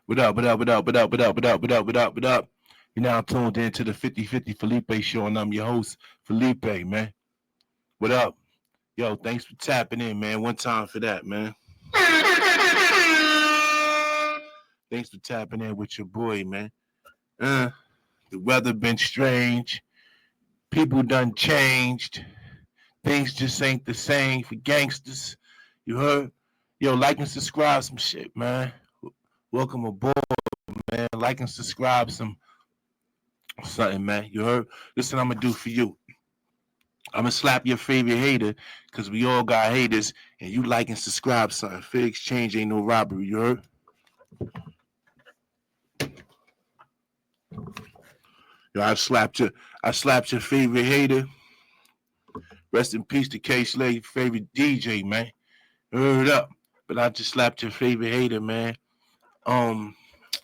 What up, what up, what up, what up, what up, what up, what up, what up, what up? You're now tuned in to the 50-50 Felipe Show, and I'm your host, Felipe, man. What up? Yo, thanks for tapping in, man. One time for that, man. Thanks for tapping in with your boy, man. Uh, the weather been strange. People done changed. Things just ain't the same for gangsters. You heard? Yo, like and subscribe some shit, man. Welcome aboard, man. Like and subscribe some something, man. You heard? Listen, I'm gonna do for you. I'm gonna slap your favorite hater because we all got haters, and you like and subscribe something. Fair exchange ain't no robbery. You heard? Yo, I slapped your favorite hater. Rest in peace to K Slade, favorite DJ, man. Heard up. But I just slapped your favorite hater, man. Um,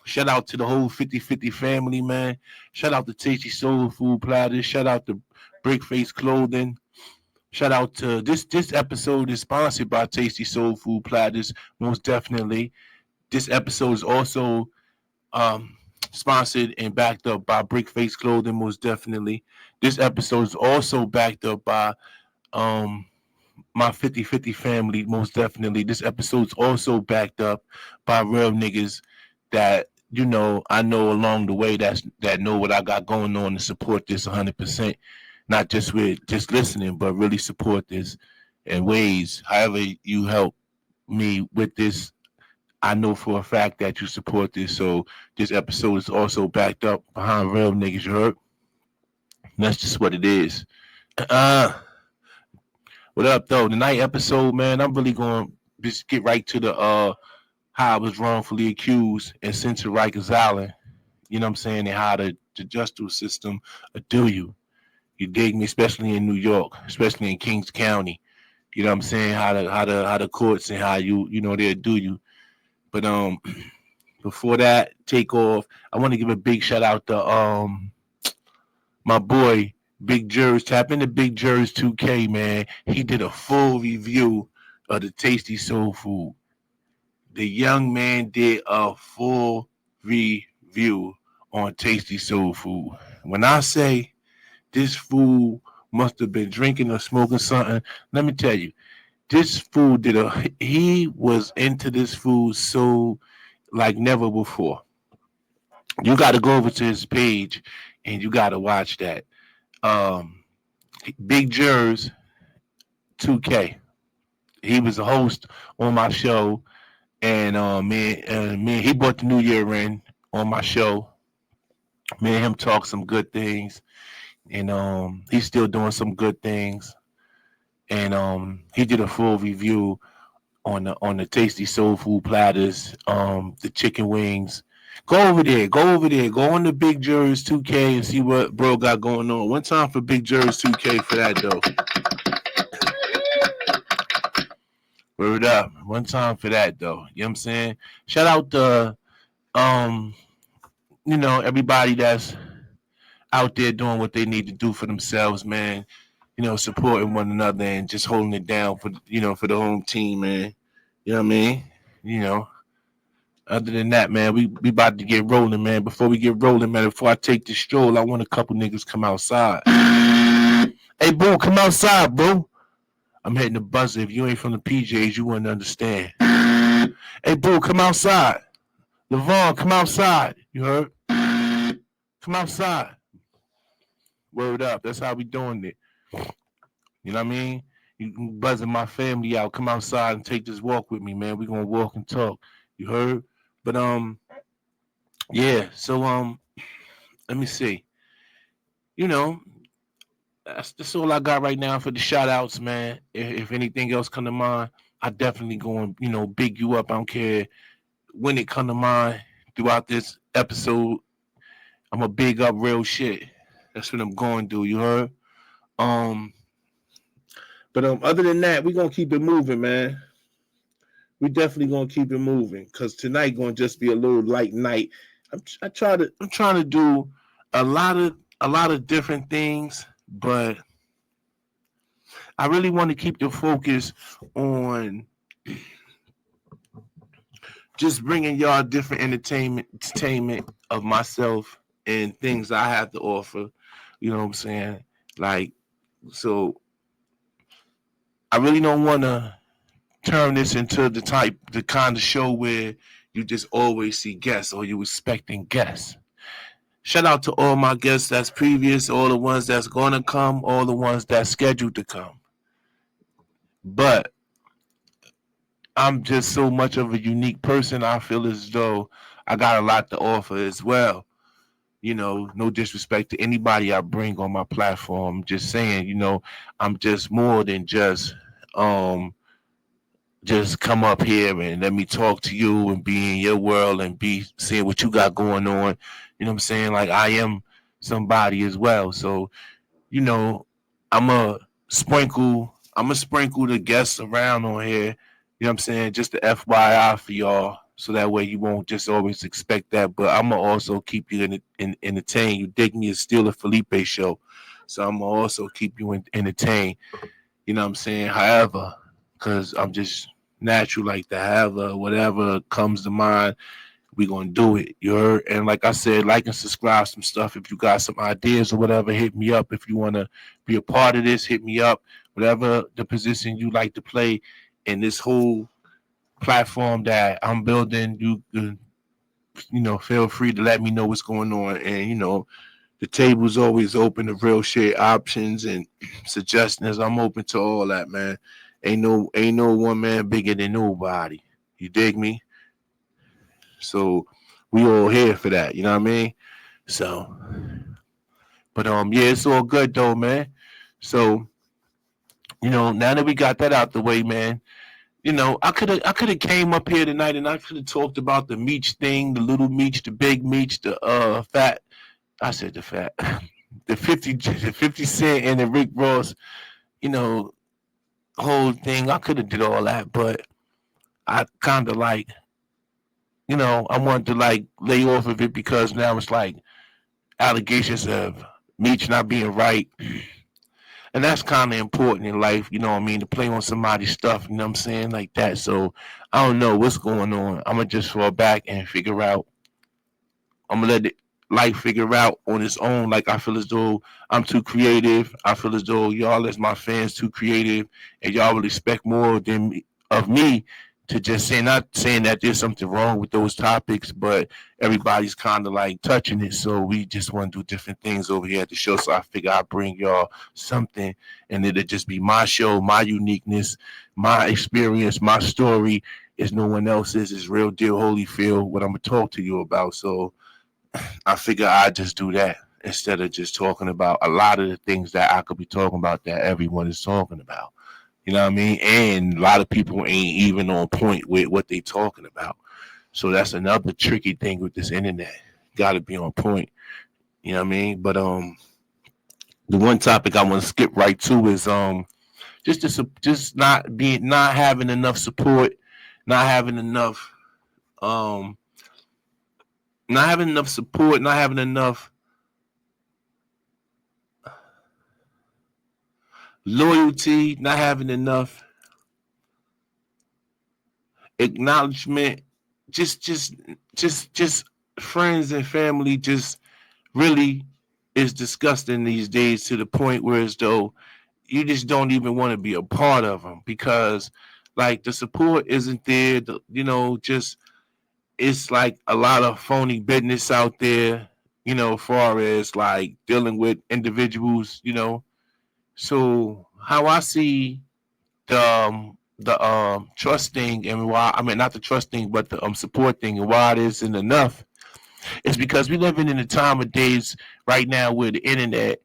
Shout out to the whole 50-50 family, man. Shout out to Tasty Soul Food Platters. Shout out to Brickface Clothing. Shout out to this episode is sponsored by Tasty Soul Food Platters, most definitely. This episode is also um sponsored and backed up by Brickface Clothing, most definitely. This episode is also backed up by um my 50-50 family, most definitely. This episode's also backed up by real niggas that I know along the way that know what I got going on and support this 100%. Not just with just listening, but really support this in ways. However you help me with this, I know for a fact that you support this. So this episode is also backed up behind real niggas. You heard? And that's just what it is. Uh, what up though? Tonight episode, man. I'm really going to just get right to the how I was wrongfully accused and sent to Rikers Island. You know what I'm saying? And how the justice system do you. You dig me, especially in New York, especially in Kings County. You know what I'm saying? How the courts and how they do you. But before that take off, I want to give a big shout out to my boy Big Jers. Tap into Big Jers 2K, man. He did a full review of the Tasty Soul Food. The young man did a full review on Tasty Soul Food. When I say this fool must have been drinking or smoking something, let me tell you, this fool he was into this food so like never before. You got to go over to his page and you got to watch that. Um, Big Jers 2K. He was a host on my show, and he brought the new year in on my show. Me and him talk some good things, and he's still doing some good things. And he did a full review on the Tasty Soul Food Platters, the chicken wings. Go over there, go on the Big Jers 2K and see what bro got going on. One time for Big Jers 2K for that though. Word up. One time for that though. You know what I'm saying? Shout out to um, everybody that's out there doing what they need to do for themselves, man. Supporting one another and just holding it down for the home team, man. You know what I mean? You know. Other than that, man, we about to get rolling, man. Before we get rolling, man, before I take this stroll, I want a couple niggas come outside. Hey, bro, come outside, bro. I'm hitting the buzzer. If you ain't from the PJs, you wouldn't understand. Hey, bro, come outside. Levon, come outside. You heard? Come outside. Word up. That's how we doing it. You know what I mean? You can buzzing my family out. Come outside and take this walk with me, man. We gonna walk and talk. You heard? But yeah. So let me see. You know, that's all I got right now for the shout outs, man. If anything else come to mind, I definitely going, big you up. I don't care when it come to mind throughout this episode. I'm a big up real shit. That's what I'm going to do. You heard? But other than that, we're gonna keep it moving, man. We definitely gonna keep it moving because tonight gonna just be a little light night. I'm trying to do a lot of different things, but I really want to keep the focus on just bringing y'all different entertainment of myself and things I have to offer. You know what I'm saying? Like, so I really don't want to turn this into the kind of show where you just always see guests or you expecting guests. Shout out to all my guests that's previous, all the ones that's gonna come, all the ones that's scheduled to come. But I'm just so much of a unique person. I feel as though I got a lot to offer as well. You know, no disrespect to anybody I bring on my platform. Just saying, you know, I'm just more than um just come up here and let me talk to you and be in your world and be seeing what you got going on. You know what I'm saying? Like I am somebody as well. So, you know, I'm a sprinkle the guests around on here. You know what I'm saying? Just the FYI for y'all. So that way you won't just always expect that. But I'm gonna also keep you entertained. You dig me? It's still a Felipe show. So I'm gonna also keep you entertained. You know what I'm saying? However, because I'm just natural like that. However, whatever comes to mind, we gonna do it. You heard? And like I said, like and subscribe some stuff. If you got some ideas or whatever, hit me up. If you wanna be a part of this, hit me up. Whatever the position you like to play in this whole platform that I'm building, you know, feel free to let me know what's going on. And you know, the table's always open to real shit options and suggestions. I'm open to all that, man. Ain't no one man bigger than nobody. You dig me? So we all here for that. You know what I mean? So, but yeah, it's all good though, man. So you know, now that we got that out the way, man. You know, I could have came up here tonight and I could have talked about the Meech thing, the little Meech, the big Meech, the fat. I said the fat, the 50 Cent and the Rick Ross. You know, whole thing. I could have did all that, but I kind of like, you know, I wanted to like lay off of it because now it's like allegations of Meech not being right. And that's kind of important in life, you know what I mean, to play on somebody's stuff, you know what I'm saying, like that. So I don't know what's going on. I'm going to just fall back and figure out. I'm going to let it life figure out on its own. Like I feel as though I'm too creative. I feel as though y'all as my fans too creative and y'all will expect more than of me to just say, not saying that there's something wrong with those topics, but everybody's kind of like touching it. So we just want to do different things over here at the show. So I figure I'll bring y'all something and it'll just be my show, my uniqueness, my experience, my story is no one else's. It's real deal Holyfield, what I'm going to talk to you about. So I figure I'd just do that instead of just talking about a lot of the things that I could be talking about that everyone is talking about. You know what I mean? And a lot of people ain't even on point with what they talking about. So that's another tricky thing with this internet. Got to be on point. You know what I mean? But the one topic I want to skip right to is just not having enough support, not having enough um not having enough support, not having enough loyalty, not having enough acknowledgement, just friends and family just really is disgusting these days to the point where as though you just don't even want to be a part of them because like the support isn't there. You know, just it's like a lot of phony business out there, you know, as far as like dealing with individuals, you know. So how I see the trust thing and why I mean not the trust thing but the support thing and why it isn't enough is because we're living in a time of days right now where the internet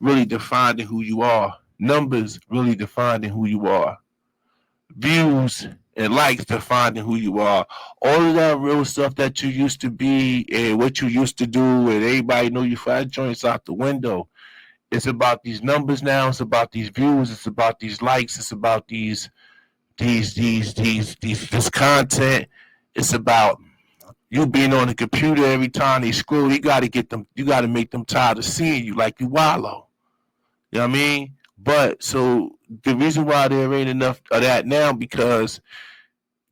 really defining who you are, numbers really defining who you are, views and likes defining who you are, all of that real stuff that you used to be and what you used to do and everybody know you for that joints out the window. It's about these numbers now. It's about these views. It's about these likes. It's about this content. It's about you being on the computer every time they scroll. You got to get them. You got to make them tired of seeing you like you wallow. You know what I mean? But so the reason why there ain't enough of that now because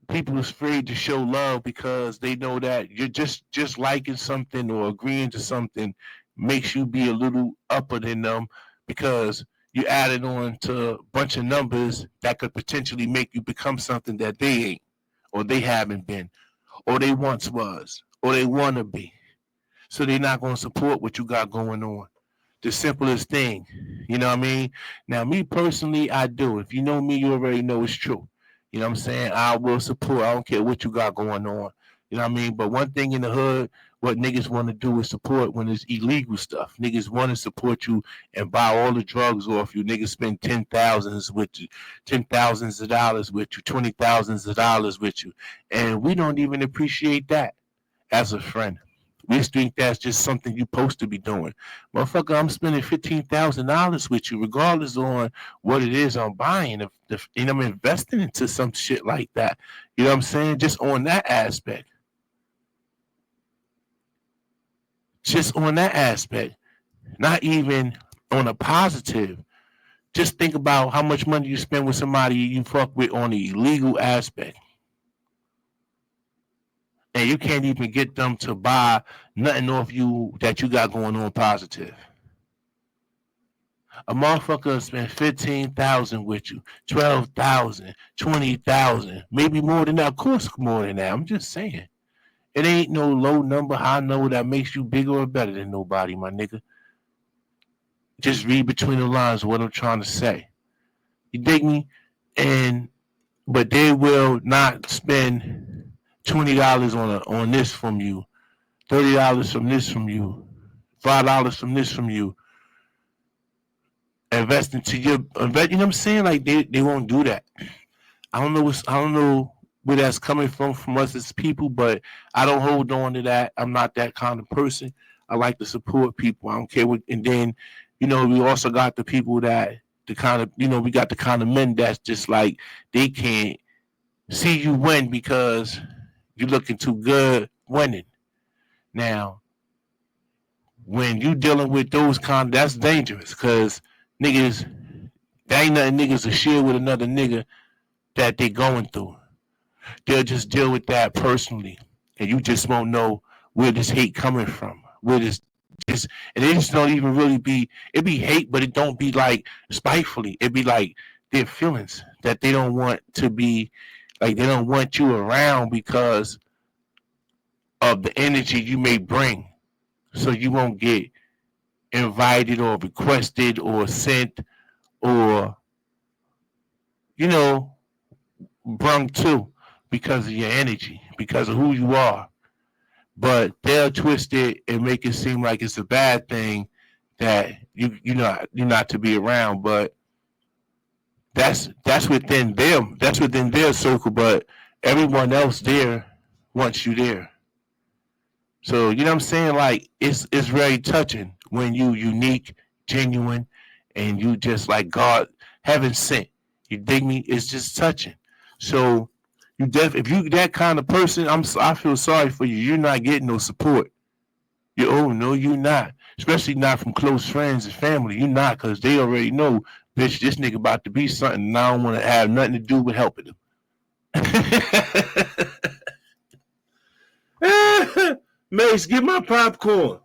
people is afraid to show love because they know that you're just liking something or agreeing to something makes you be a little upper than them because you added on to a bunch of numbers that could potentially make you become something that they ain't or they haven't been or they once was or they want to be. So they're not going to support what you got going on. The simplest thing. You know what I mean? Now, me personally, I do. If you know me, you already know it's true. You know what I'm saying? I will support. I don't care what you got going on. You know what I mean? But one thing in the hood, what niggas want to do is support when it's illegal stuff. Niggas want to support you and buy all the drugs off you. Niggas spend ten thousands of dollars with you, 20 thousands of dollars with you, and we don't even appreciate that as a friend. We think that's just something you're supposed to be doing. Motherfucker, I'm spending $15,000 with you, regardless on what it is I'm buying. And I'm investing into some shit like that. You know what I'm saying? Just on that aspect. Just on that aspect. Not even on a positive. Just think about how much money you spend with somebody you fuck with on the illegal aspect. And you can't even get them to buy nothing off you that you got going on positive. A motherfucker spent 15,000 with you, 12,000, 20,000, maybe more than that. Of course, more than that. I'm just saying. It ain't no low number, high number that makes you bigger or better than nobody, my nigga. Just read between the lines what I'm trying to say. You dig me? But they will not spend $20 on this from you, $30 from this from you, $5 from this from you. Invest into you know what I'm saying? Like they won't do that. I don't know where that's coming from us as people, but I don't hold on to that. I'm not that kind of person. I like to support people. I don't care what. And then, we also got the people that the kind of we got the kind of men that's just like they can't see you win because you're looking too good winning. Now, when you dealing with those that's dangerous because niggas, there ain't nothing niggas to share with another nigga that they going through. They'll just deal with that personally, and you just won't know where this hate coming from. Where this just and it just don't even really be. It be hate, but it don't be like spitefully. It be like their feelings that they don't want to be like they don't want you around because of the energy you may bring, so you won't get invited or requested or sent or brung to because of your energy, because of who you are. But they'll twist it and make it seem like it's a bad thing that you're not to be around. But that's within them. That's within their circle. But everyone else there wants you there. So you know what I'm saying? Like it's very touching when you unique, genuine, and you just like God, heaven sent. You dig me? It's just touching. So if you that kind of person, I feel sorry for you. You're not getting no support. No, you're not. Especially not from close friends and family. You're not, because they already know, bitch, this nigga about to be something, and I don't want to have nothing to do with helping him. Mace, get my popcorn.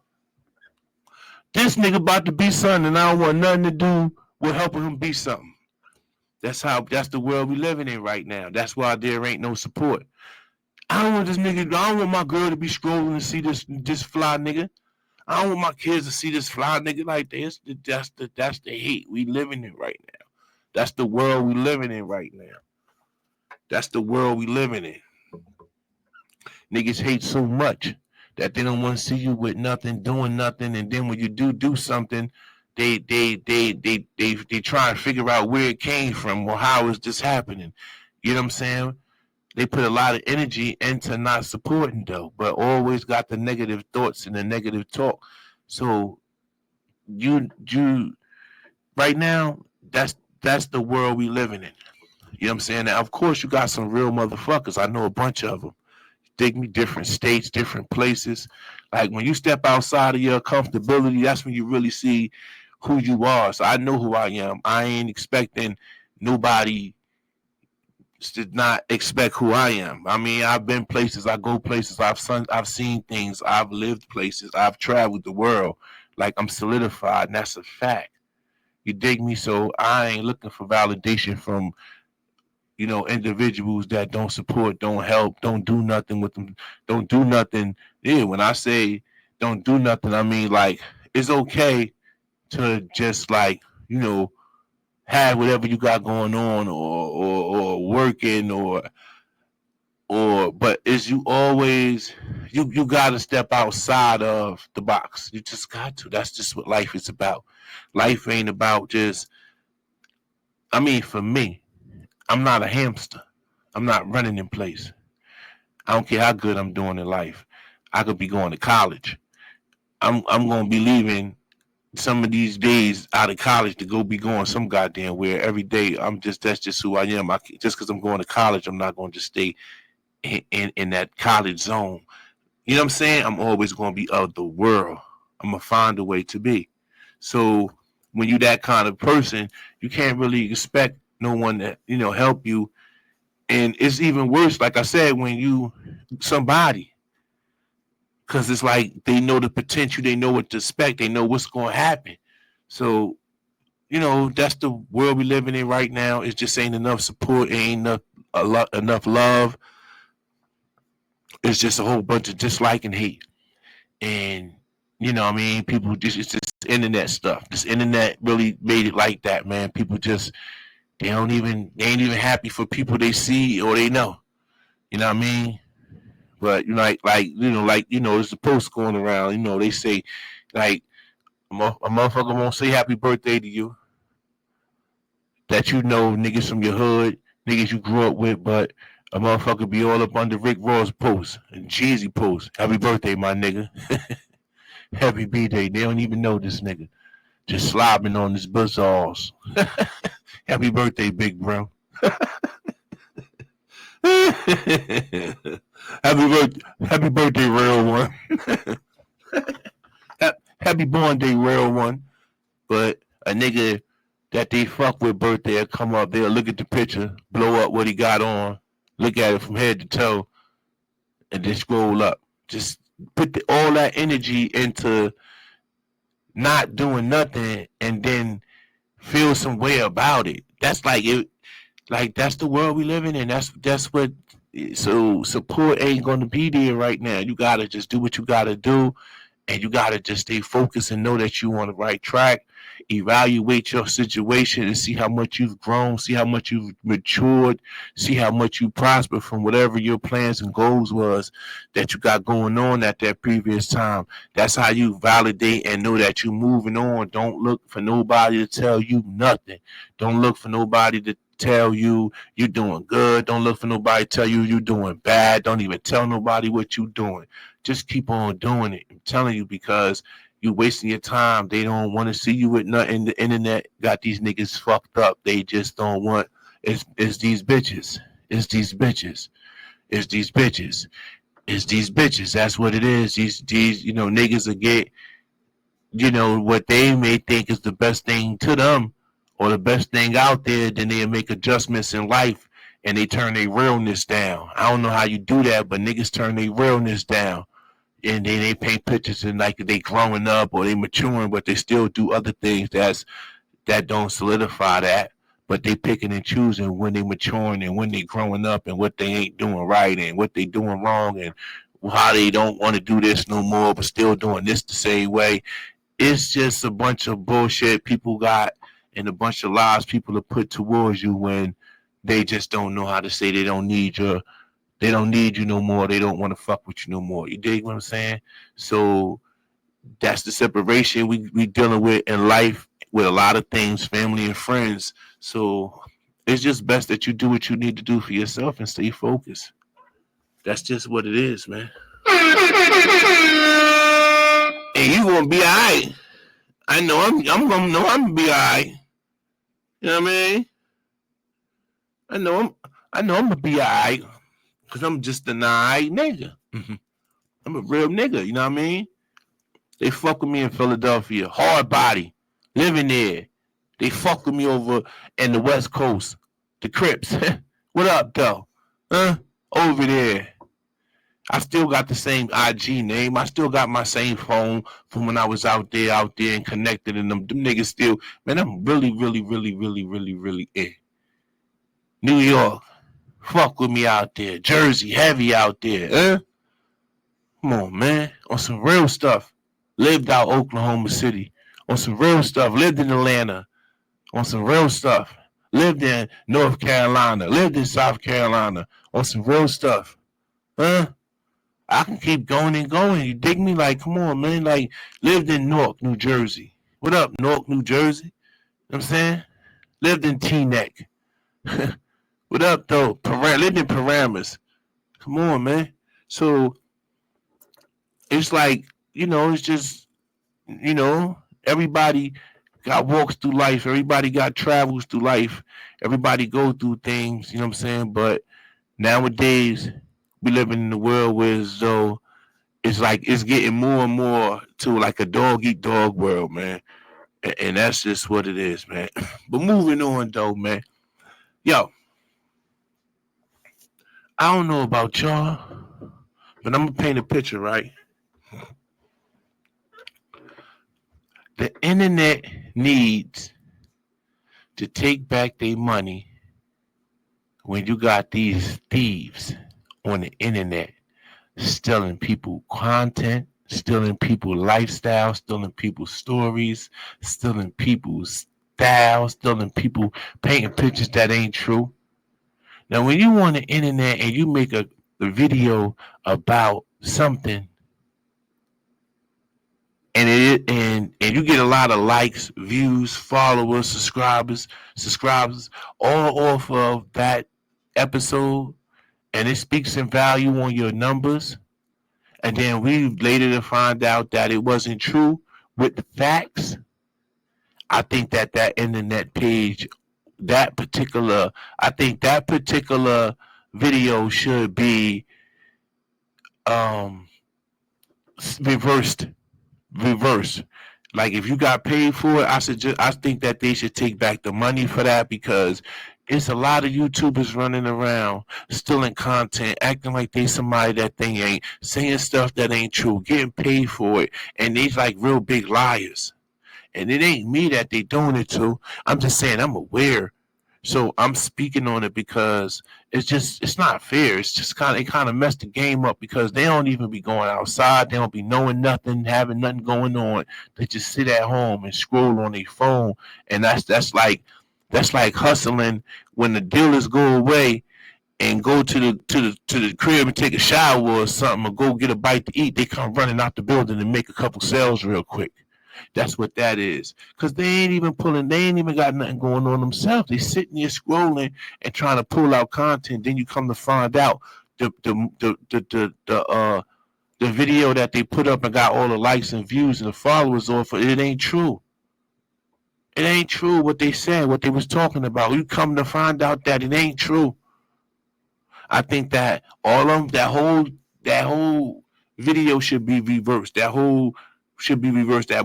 This nigga about to be something, and I don't want nothing to do with helping him be something. That's the world we living in right now. That's why there ain't no support. I don't want this nigga. I don't want my girl to be scrolling and see this fly nigga. I don't want my kids to see this fly nigga like this. That's the hate we living in right now. That's the world we living in right now. That's the world we living in. Niggas hate so much that they don't want to see you with nothing, doing nothing, and then when you do something, they try and figure out where it came from or how is this happening. You know what I'm saying? They put a lot of energy into not supporting though, but always got the negative thoughts and the negative talk. So you right now, that's the world we living in. You know what I'm saying? Now, of course, you got some real motherfuckers. I know a bunch of them. Dig me, different states, different places. Like when you step outside of your comfortability, that's when you really see who you are. So I know who I am. I ain't expecting nobody did not expect who I am. I mean, I've been places, I go places, I've seen things, I've lived places, I've traveled the world. Like I'm solidified, and that's a fact. You dig me? So I ain't looking for validation from individuals that don't support, don't help, don't do nothing with them, don't do nothing. Yeah, when I say don't do nothing, I mean like it's okay to just like have whatever you got going on or working or but is you always you got to step outside of the box. You just got to. That's just what life is about. Life ain't about just. I mean, for me, I'm not a hamster. I'm not running in place. I don't care how good I'm doing in life. I could be going to college. I'm gonna be leaving some of these days out of college to go be going some goddamn where every day. That's just who I am. Just because I'm going to college, I'm not going to just stay in that college zone. You know what I'm saying? I'm always going to be of the world. I'm going to find a way to be. So when you that kind of person, you can't really expect no one to, help you. And it's even worse, like I said, when you somebody, because it's like they know the potential, they know what to expect, they know what's going to happen. So, that's the world we living in right now. It just ain't enough support, ain't enough love. It's just a whole bunch of dislike and hate. And what I mean, people just it's just internet stuff. This internet really made it like that, man. People just they ain't even happy for people they see or they know. You know what I mean? But there's a post going around. They say like a motherfucker won't say happy birthday to you that niggas from your hood, niggas you grew up with, but a motherfucker be all up under Rick Ross post and Jeezy post. Happy birthday, my nigga. Happy B-Day. They don't even know this nigga. Just slobbing on his buzzsaws. Happy birthday, big bro. Happy birthday, real one. Happy born day, real one. But a nigga that they fuck with birthday will come up, they'll look at the picture, blow up what he got on, look at it from head to toe, and then scroll up. Just put all that energy into not doing nothing and then feel some way about it. That's like it. Like that's the world we living in. That's what. So support ain't gonna be there right now. You gotta just do what you gotta do, and you gotta just stay focused and know that you on the right track. Evaluate your situation and see how much you've grown, see how much you've matured, see how much you prosper from whatever your plans and goals was that you got going on at that previous time. That's how you validate and know that you're moving on. Don't look for nobody to tell you nothing. Don't look for nobody to tell you you're doing good. Don't look for nobody to tell you you're doing bad. Don't even tell nobody what you're doing. Just keep on doing it. I'm telling you, because you wasting your time. They don't want to see you with nothing. The internet got these niggas fucked up. They just don't want. It's these bitches. It's these bitches. It's these bitches. It's these bitches. That's what it is. These niggas will get what they may think is the best thing to them or the best thing out there. Then they'll make adjustments in life and they turn their realness down. I don't know how you do that, but niggas turn their realness down. And then they paint pictures and like they growing up or they maturing, but they still do other things that don't solidify that. But they picking and choosing when they maturing and when they growing up and what they ain't doing right and what they doing wrong and how they don't want to do this no more, but still doing this the same way. It's just a bunch of bullshit people got and a bunch of lies people have put towards you when they just don't know how to say they don't need you no more. They don't want to fuck with you no more. You dig what I'm saying? So that's the separation we dealing with in life with a lot of things, family and friends. So it's just best that you do what you need to do for yourself and stay focused. That's just what it is, man. And you gonna be alright. I know I'm gonna be alright. You know what I mean? I know I'm gonna be alright. Cause I'm just an alright nigga. I'm a real nigga, you know what I mean? They fuck with me in Philadelphia. Hard body. Living there. They fuck with me over in the West Coast. The Crips. What up, though? Huh? Over there. I still got the same IG name. I still got my same phone from when I was out there and connected. And them niggas still, man, I'm really in. New York, fuck with me out there. Jersey, heavy out there. Huh? Come on, man. On some real stuff. Lived out Oklahoma City. On some real stuff. Lived in Atlanta. On some real stuff. Lived in North Carolina. Lived in South Carolina. On some real stuff. Huh? I can keep going and going. You dig me? Like, come on, man. Like, lived in Newark, New Jersey. What up, Newark, New Jersey? You know what I'm saying? Lived in Teaneck. What up, though? Lived in Paramus. Come on, man. So it's like, it's just, everybody got walks through life. Everybody got travels through life. Everybody go through things, you know what I'm saying? But nowadays, we living in a world where as though it's like it's getting more and more to like a dog eat dog world, man. And that's just what it is, man. But moving on, though, man. Yo, I don't know about y'all, but I'm going to paint a picture, right? The internet needs to take back their money when you got these thieves on the internet stealing people content, stealing people's lifestyle, stealing people's stories, stealing people's style, stealing people painting pictures that ain't true. Now, when you on the internet and you make a video about something and you get a lot of likes, views, followers, subscribers, all off of that episode, and it speaks in value on your numbers, and then we later to find out that it wasn't true with the facts, I think that internet page, I think that particular video should be reversed. Like if you got paid for it, I think that they should take back the money for that, because it's a lot of YouTubers running around stealing content, acting like they somebody that they ain't, saying stuff that ain't true, getting paid for it, and they's like real big liars. And it ain't me that they doing it to. I'm just saying I'm aware. So I'm speaking on it because it's not fair. It's just it kind of messed the game up, because they don't even be going outside. They don't be knowing nothing, having nothing going on. They just sit at home and scroll on their phone. And that's like hustling when the dealers go away and go to the crib and take a shower or something, or go get a bite to eat. They come running out the building and make a couple sales real quick. That's what that is. Because they ain't even got nothing going on themselves. They sitting there scrolling and trying to pull out content. Then you come to find out the video that they put up and got all the likes and views and the followers off, it ain't true. It ain't true what they said, what they was talking about. You come to find out that it ain't true. I think that all of that whole video should be reversed. That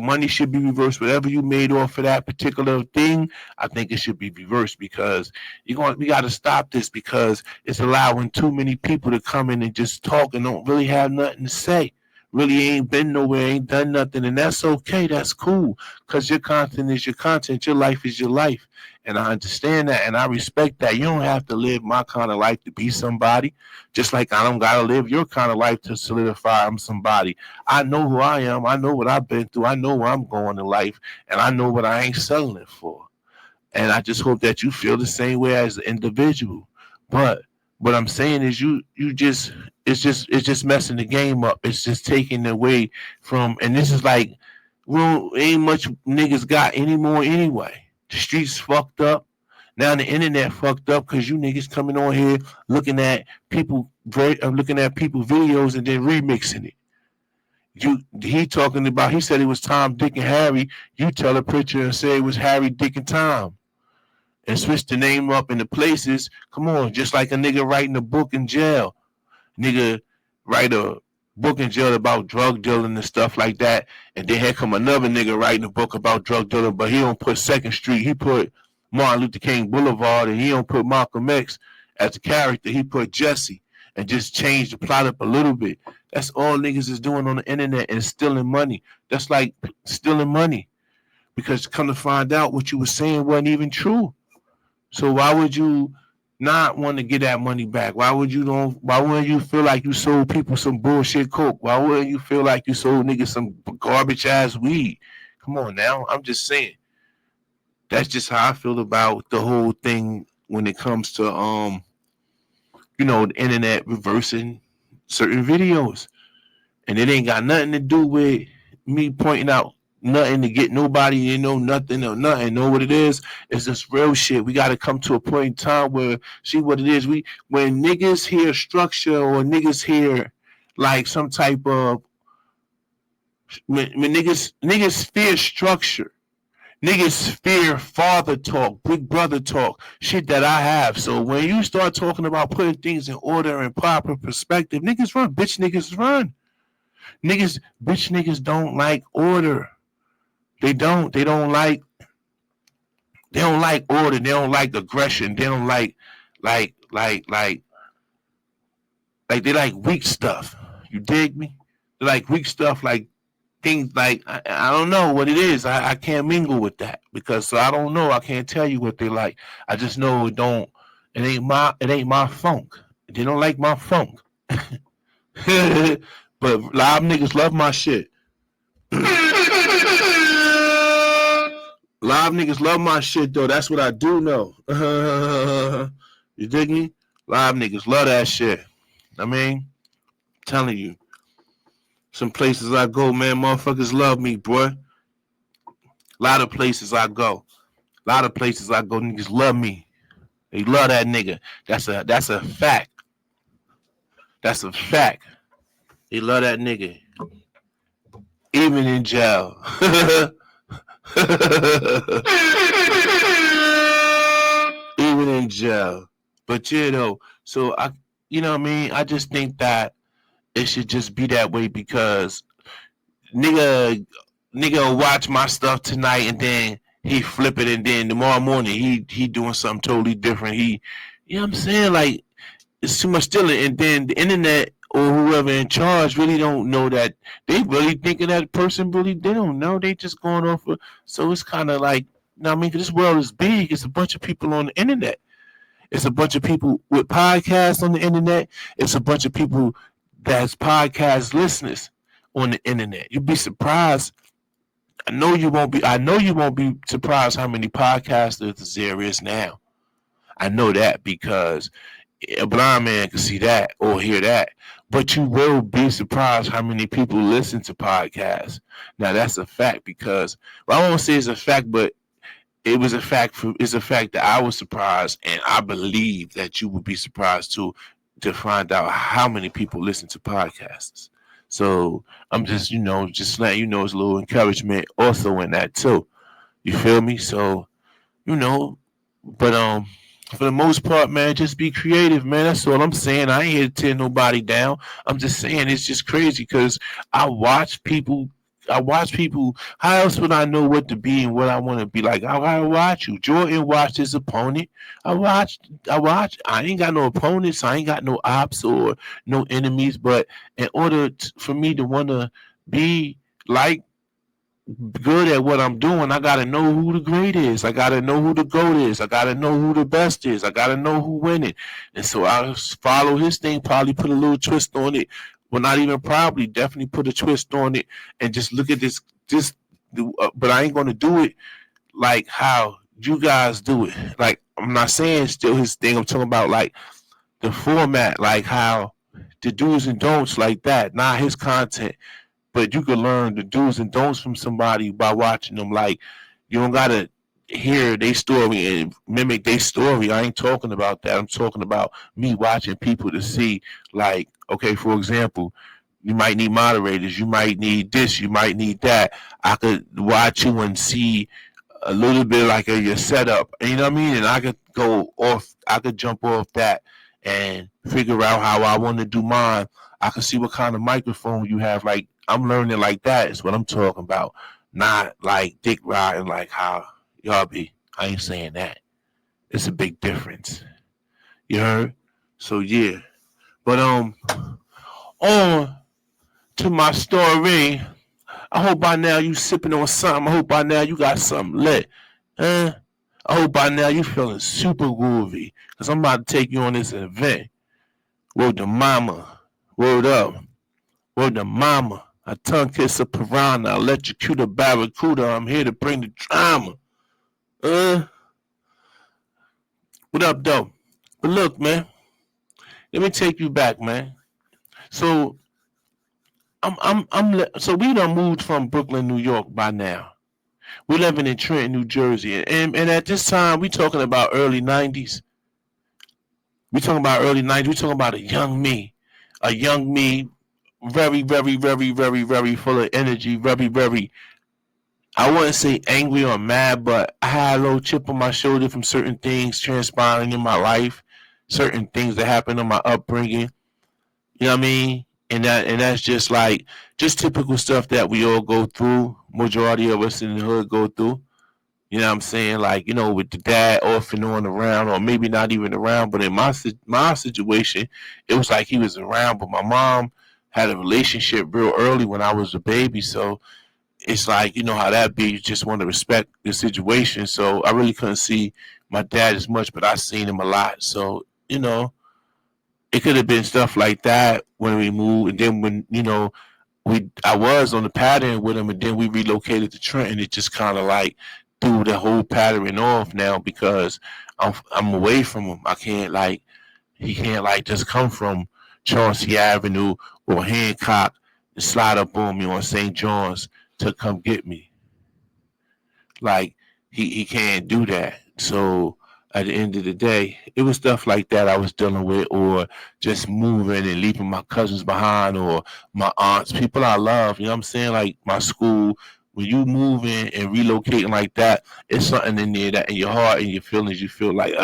money should be reversed. Whatever you made off of that particular thing, I think it should be reversed, because we got to stop this, because it's allowing too many people to come in and just talk and don't really have nothing to say. Really ain't been nowhere, ain't done nothing, and that's okay. That's cool, because your content is your content. Your life is your life, and I understand that, and I respect that. You don't have to live my kind of life to be somebody, just like I don't gotta live your kind of life to solidify I'm somebody. I know who I am. I know what I've been through. I know where I'm going in life, and I know what I ain't selling it for. And I just hope that you feel the same way as an individual. But what I'm saying is it's just messing the game up. It's just taking away from, and this is like, well, ain't much niggas got anymore anyway. The streets fucked up. Now the internet fucked up, because you niggas coming on here looking at people videos and then remixing it. He said it was Tom, Dick, and Harry. You tell a picture and say it was Harry, Dick, and Tom, and switch the name up in the places. Come on, just like a nigga writing a book in jail. Nigga write a book in jail about drug dealing and stuff like that, and then here come another nigga writing a book about drug dealing, but he don't put 2nd Street. He put Martin Luther King Boulevard, and he don't put Malcolm X. as a character. He put Jesse and just changed the plot up a little bit. That's all niggas is doing on the internet and stealing money. That's like stealing money because come to find out what you were saying wasn't even true. So why would you not want to get that money back? Why wouldn't you feel like you sold people some bullshit coke? Why wouldn't you feel like you sold niggas some garbage ass weed? Come on now. I'm just saying. That's just how I feel about the whole thing when it comes to the internet reversing certain videos. And it ain't got nothing to do with me pointing out nothing to get nobody, nothing or nothing. Know what it is? It's just real shit. We got to come to a point in time where see what it is. When niggas hear structure or niggas hear like some type of when niggas fear structure. Niggas fear father talk, big brother talk, shit that I have. So when you start talking about putting things in order and proper perspective, niggas run, bitch niggas run. Bitch niggas don't like order. They don't like order. They don't like aggression. They don't like they like weak stuff. You dig me? They like weak stuff like things like I don't know what it is. I can't mingle with that because so I don't know. I can't tell you what they like. I just know it ain't my funk. They don't like my funk. But live niggas love my shit. Live niggas love my shit though. That's what I do know. You dig me? Live niggas love that shit. I mean, I'm telling you. Some places I go, man, motherfuckers love me, boy. A lot of places I go, niggas love me. They love that nigga. That's a fact. That's a fact. They love that nigga. Even in jail. Even in jail. But so I you know what I mean? I just think that it should just be that way because nigga will watch my stuff tonight and then he flip it and then tomorrow morning he doing something totally different. You know what I'm saying? Like it's too much stealing and then the internet or whoever in charge really don't know that they really thinking that person really they don't know. They just going off of so it's kinda like I mean this world is big, it's a bunch of people on the internet. It's a bunch of people with podcasts on the internet. It's a bunch of people that's podcast listeners on the internet. You'd be surprised. I know you won't be surprised how many podcasters there is now. I know that because a blind man can see that or hear that. But you will be surprised how many people listen to podcasts. Now that's a fact because I won't say it's a fact, but it's a fact that I was surprised and I believe that you would be surprised too to find out how many people listen to podcasts. So I'm just letting you know it's a little encouragement also in that too. You feel me? So, but for the most part, man, just be creative, man. That's all I'm saying. I ain't here to tear nobody down. I'm just saying it's just crazy because I watch people. How else would I know what to be and what I want to be like? I watch you. Jordan watched his opponent. I watched. I ain't got no opponents. I ain't got no ops or no enemies. But in order for me to want to be like good at what I'm doing, I gotta know who the great is. I gotta know who the GOAT is. I gotta know who the best is. I gotta know who winning. And so I follow his thing, probably put a little twist on it. Well, not even probably, definitely put a twist on it and just look at this. But I ain't gonna do it like how you guys do it. Like I'm not saying still his thing. I'm talking about like the format, like how the do's and don'ts like that, not his content. But you can learn the do's and don'ts from somebody by watching them. Like you don't gotta hear their story and mimic their story. I ain't talking about that. I'm talking about me watching people to see, like, okay, for example, you might need moderators, you might need this, you might need that. I could watch you and see a little bit like your setup, you know what I mean? And I could jump off that and figure out how I want to do mine. I can see what kind of microphone you have. Like I'm learning like that is what I'm talking about. Not like dick riding like how y'all be. I ain't saying that. It's a big difference. You heard? So yeah. But on to my story. I hope by now you sipping on something. I hope by now you got something lit. I hope by now you feeling super groovy. Cause I'm about to take you on this event. Word to mama. Word up. Word to mama. I tongue kiss a piranha. I electrocute a barracuda. I'm here to bring the drama. What up, though? But look, man. Let me take you back, man. So so we done moved from Brooklyn, New York by now. We living in Trenton, New Jersey, and at this time we talking about early '90s. We talking about early '90s. We talking about a young me, very, very, very, very, very full of energy, very, very. I wouldn't say angry or mad, but I had a little chip on my shoulder from certain things transpiring in my life, certain things that happened in my upbringing. You know what I mean? And that's just like just typical stuff that we all go through. Majority of us in the hood go through. You know what I'm saying? Like, with the dad off and on around, or maybe not even around, but in my situation, it was like he was around, but my mom had a relationship real early when I was a baby. So it's like, you know how that be, you just want to respect the situation. So I really couldn't see my dad as much, but I seen him a lot. So, it could have been stuff like that when we moved. And then when, I was on the pattern with him, and then we relocated to Trenton. It just kind of like threw the whole pattern off now because I'm away from him. I can't like he can't like just come from Chauncey Avenue or Hancock and slide up on me on St. John's to come get me. Like he can't do that. So at the end of the day, it was stuff like that I was dealing with, or just moving and leaving my cousins behind, or my aunts, people I love. You know what I'm saying? Like my school. When you moving and relocating like that, it's something in there that in your heart and your feelings, you feel like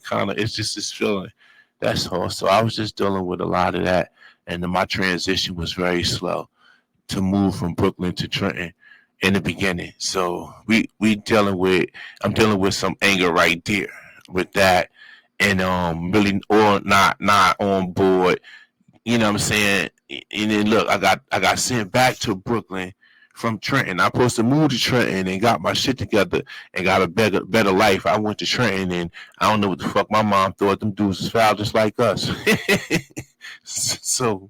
kind of, it's just this feeling. That's all. So I was just dealing with a lot of that, and then my transition was very slow to move from Brooklyn to Trenton in the beginning. So we dealing with I'm dealing with some anger right there with that, and really or not on board. You know what I'm saying? And then look, I got sent back to Brooklyn from Trenton. I'm supposed to move to Trenton and got my shit together and got a better life. I went to Trenton, and I don't know what the fuck my mom thought them dudes was foul just like us. So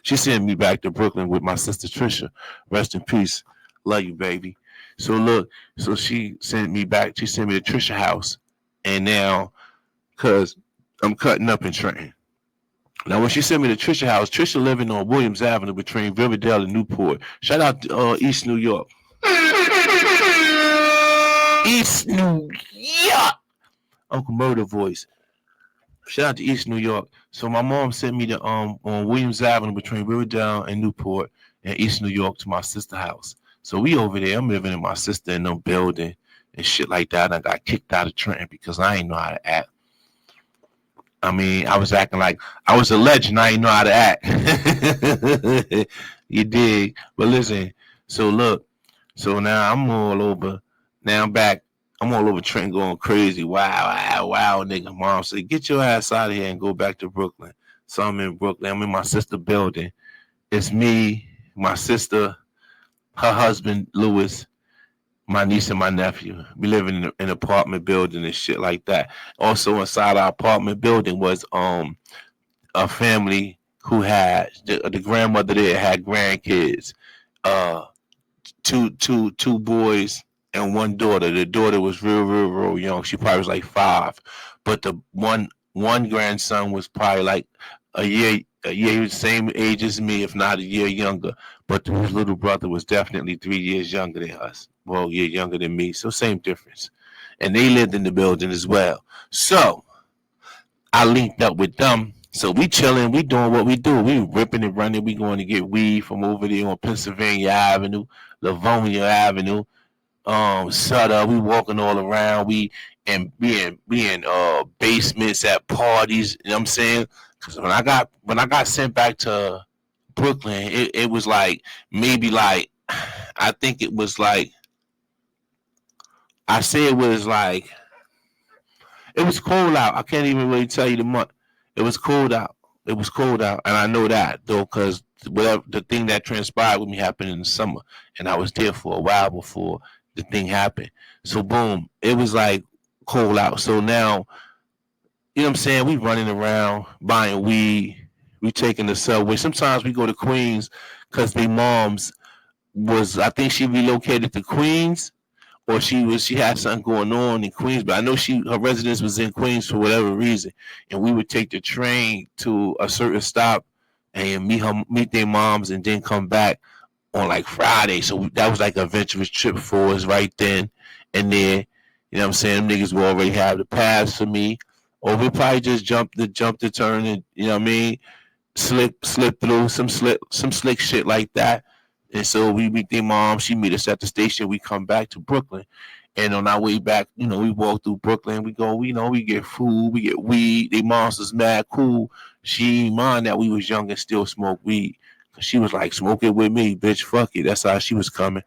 she sent me back to Brooklyn with my sister Trisha. Rest in peace. Love you, baby. So look, so she sent me back. She sent me to Trisha house. And now, cause I'm cutting up in Trenton. Now, when she sent me to Trisha house, Trisha living on Williams Avenue between Riverdale and Newport. Shout out to East New York. East New York. Uncle Murder voice. Shout out to East New York. So my mom sent me to on Williams Avenue between Riverdale and Newport and East New York to my sister's house. So we over there. I'm living in my sister in no building and shit like that. And I got kicked out of Trenton because I ain't know how to act. I mean, I was acting like I was a legend. I ain't know how to act. You dig? But listen. So look. So now I'm all over. Now I'm back. I'm all over Trenton going crazy. Wow, nigga. Mom said, get your ass out of here and go back to Brooklyn. So I'm in Brooklyn. I'm in my sister building. It's me, my sister, her husband, Lewis, my niece and my nephew. We live in an apartment building and shit like that. Also inside our apartment building was a family who had the grandmother there had grandkids. Two boys and one daughter. The daughter was real young. She probably was like 5, but the one grandson was probably like a year. He was the same age as me, if not a year younger. But his little brother was definitely 3 years younger than us. Well, a year younger than me, so same difference. And they lived in the building as well. So I linked up with them. So we chilling, we doing what we do. We ripping and running. We going to get weed from over there on Pennsylvania Avenue, Livonia Avenue, Sutter. We walking all around. We in basements at parties. You know what I'm saying? Because when I got sent back to Brooklyn, it was like maybe like I think it was like I say it was like It was cold out. I can't even really tell you the month. It was cold out. It was cold out, and I know that though, because whatever the thing that transpired with me happened in the summer, and I was there for a while before the thing happened. So boom, it was like cold out. So now, you know what I'm saying? We running around buying weed. We taking the subway. Sometimes we go to Queens because they moms was, I think she relocated to Queens, or she had something going on in Queens, but I know her residence was in Queens for whatever reason, and we would take the train to a certain stop and meet their moms, and then come back on like Friday. So that was like an adventurous trip for us right then and there. You know what I'm saying? Them niggas will already have the pass for me, or we probably just jump the turn, and you know what I mean, slip through some slick shit like that. And so we meet their mom. She meet us at the station. We come back to Brooklyn, and on our way back, we walk through Brooklyn. We go, we get food, we get weed. Their mom's was mad cool. She ain't mind that we was young and still smoke weed. Cause she was like, smoke it with me, bitch. Fuck it. That's how she was coming.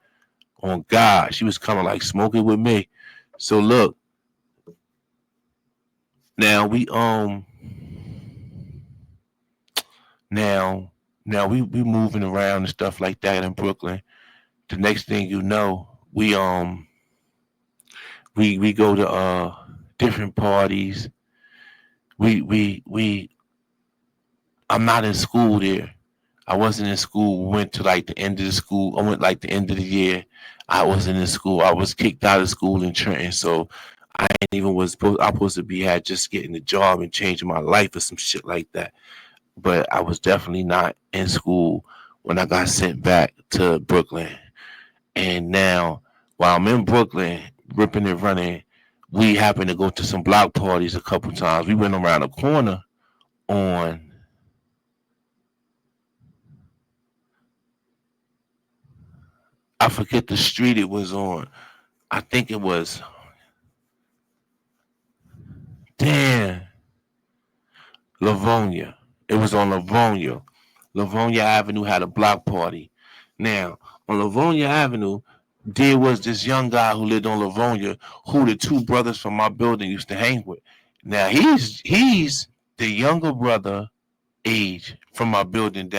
On God, she was coming like, smoke it with me. So look, now now we moving around and stuff like that in Brooklyn. The next thing you know, we go to different parties. We I'm not in school there. I wasn't in school. We went to like the end of the school. I went like the end of the year. I wasn't in school. I was kicked out of school in Trenton. So I ain't even I was supposed to be had just getting a job and changing my life or some shit like that. But I was definitely not in school when I got sent back to Brooklyn. And now, while I'm in Brooklyn, ripping and running, we happened to go to some block parties a couple times. We went around the corner on, I forget the street it was on. I think it was, damn, Livonia. It was on Livonia. Livonia Avenue had a block party. Now, on Livonia Avenue, there was this young guy who lived on Livonia who the two brothers from my building used to hang with. Now, he's the younger brother age from my building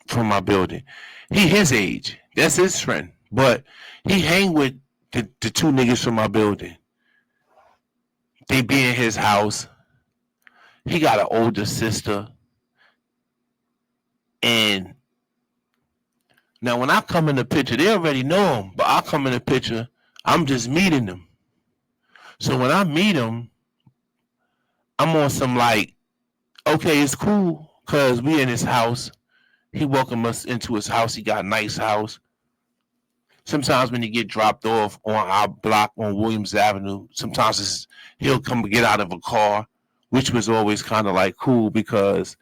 from my building. He his age. That's his friend. But he hang with the two niggas from my building. They be in his house. He got an older sister. And now when I come in the picture, they already know him. But I come in the picture, I'm just meeting them. So when I meet him, I'm on some like, okay, it's cool. Cause we in his house. He welcomed us into his house. He got a nice house. Sometimes when he get dropped off on our block on Williams Avenue, sometimes he'll come get out of a car, which was always kind of like cool because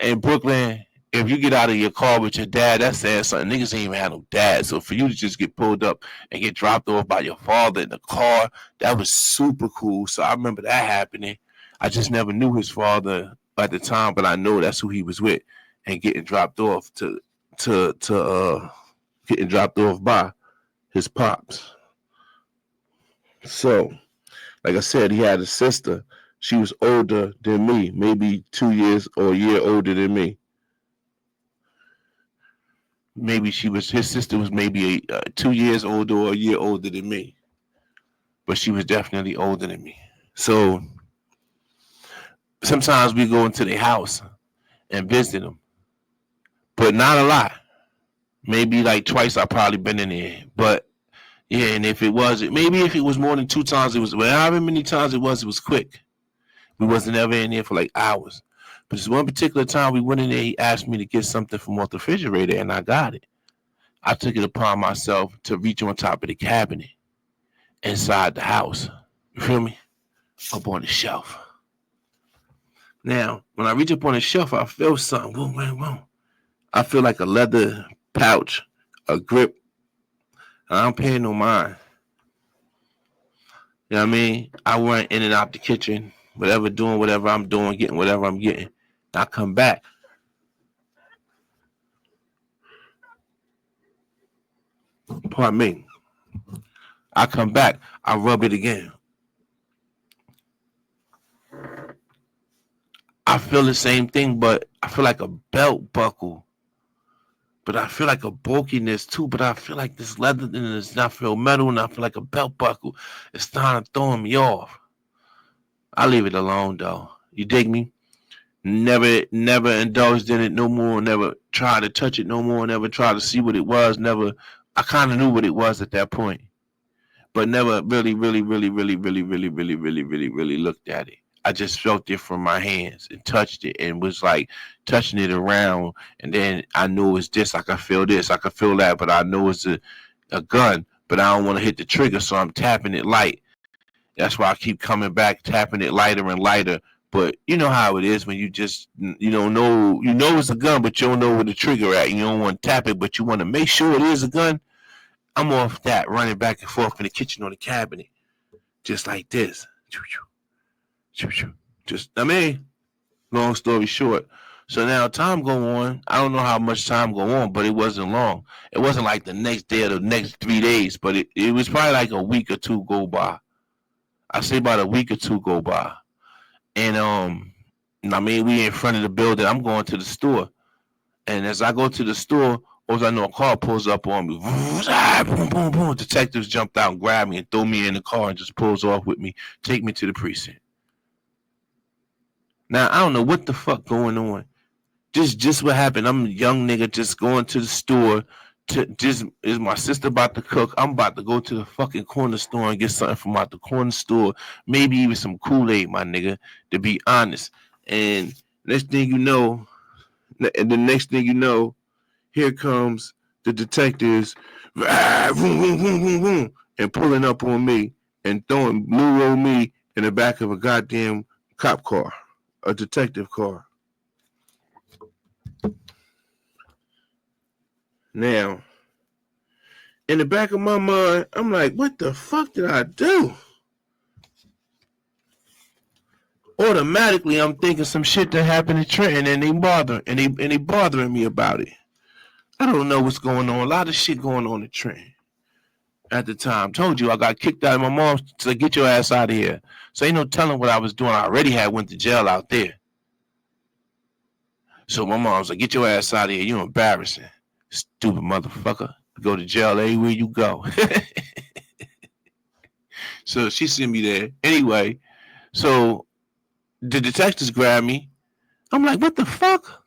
in Brooklyn, if you get out of your car with your dad, that's saying something. Niggas ain't even had no dad. So for you to just get pulled up and get dropped off by your father in the car, that was super cool. So I remember that happening. I just never knew his father at the time, but I know that's who he was with and getting dropped off to getting dropped off by his pops. So, like I said, he had a sister. She was older than me, maybe 2 years or a year older than me. Maybe his sister was maybe 2 years older or a year older than me, but she was definitely older than me. So sometimes we go into their house and visit them, but not a lot. Maybe like twice I probably been in there, but yeah. And if it was more than 2 times, it was. Well, however many times it was quick. We wasn't ever in there for like hours. But this one particular time we went in there, he asked me to get something from off the refrigerator, and I got it. I took it upon myself to reach on top of the cabinet inside the house. You feel me? Up on the shelf. Now, when I reach up on the shelf, I feel something. Whoa, whoa, whoa. I feel like a leather pouch, a grip. And I don't pay no mind. You know what I mean? I went in and out the kitchen, doing whatever I'm doing, getting whatever I'm getting. I come back. Pardon me. I come back. I rub it again. feel the same thing, but I feel like a belt buckle. But I feel like a bulkiness too. But I feel like this leather and it's not feel metal, and I feel like a belt buckle. It's starting to throw me off. I leave it alone though. You dig me? Never indulged in it no more. Never tried to touch it no more. Never tried to see what it was. Never. I kind of knew what it was at that point, but never really looked at it. I just felt it from my hands and touched it and was like touching it around. And then I knew it's this. I could feel this. I could feel that. But I know it's a gun. But I don't want to hit the trigger, so I'm tapping it light. That's why I keep coming back, tapping it lighter and lighter. But you know how it is when you just you don't know it's a gun, but you don't know where the trigger at. You don't want to tap it, but you want to make sure it is a gun. I'm off that, running back and forth in the kitchen on the cabinet, just like this. Just, long story short. So now time go on. I don't know how much time go on, but it wasn't long. It wasn't like the next day or the next 3 days, but it was probably like a week or two go by. I say about a week or two go by. And we in front of the building. I'm going to the store. And as I go to the store, all I know, a car pulls up on me. Boom, boom, boom. Detectives jumped out and grabbed me and threw me in the car and just pulls off with me, take me to the precinct. Now, I don't know what the fuck going on. Just what happened. I'm a young nigga just going to the store. Is my sister about to cook? I'm about to go to the fucking corner store and get something from out the corner store. Maybe even some Kool-Aid, my nigga, to be honest. And next thing you know, here comes the detectives and pulling up on me and throwing blue roll me in the back of a goddamn cop car, a detective car. Now, in the back of my mind, I'm like, what the fuck did I do? Automatically, I'm thinking some shit that happened in Trenton, and they bothering me about it. I don't know what's going on. A lot of shit going on in Trenton at the time. Told you I got kicked out of my mom to get your ass out of here. So ain't no telling what I was doing. I already went to jail out there. So my mom was like, get your ass out of here. You're embarrassing. Stupid motherfucker. Go to jail everywhere you go. So she sent me there. Anyway, so the detectives grabbed me. I'm like, what the fuck?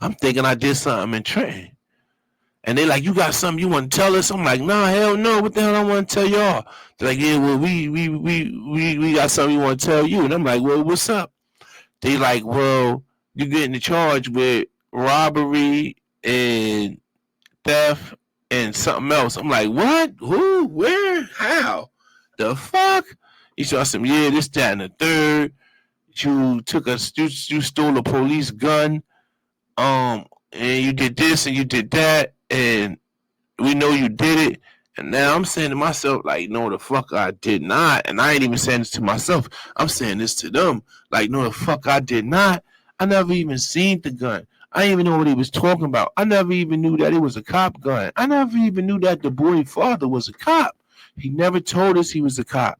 I'm thinking I did something in Trenton. And they like, you got something you want to tell us? I'm like, nah, hell no. What the hell I want to tell y'all? They're like, yeah, well, we got something we want to tell you. And I'm like, well, what's up? They like, well, you're getting charged with robbery and theft and something else. I'm like, what? Who? Where? How? The fuck? He said, yeah, this, that, and the third. You stole a police gun. And you did this and you did that, and we know you did it. And now I'm saying to myself, like, no, the fuck I did not. And I ain't even saying this to myself. I'm saying this to them. Like, no, the fuck I did not. I never even seen the gun. I didn't even know what he was talking about. I never even knew that it was a cop gun. I never even knew that the boy father was a cop. He never told us he was a cop.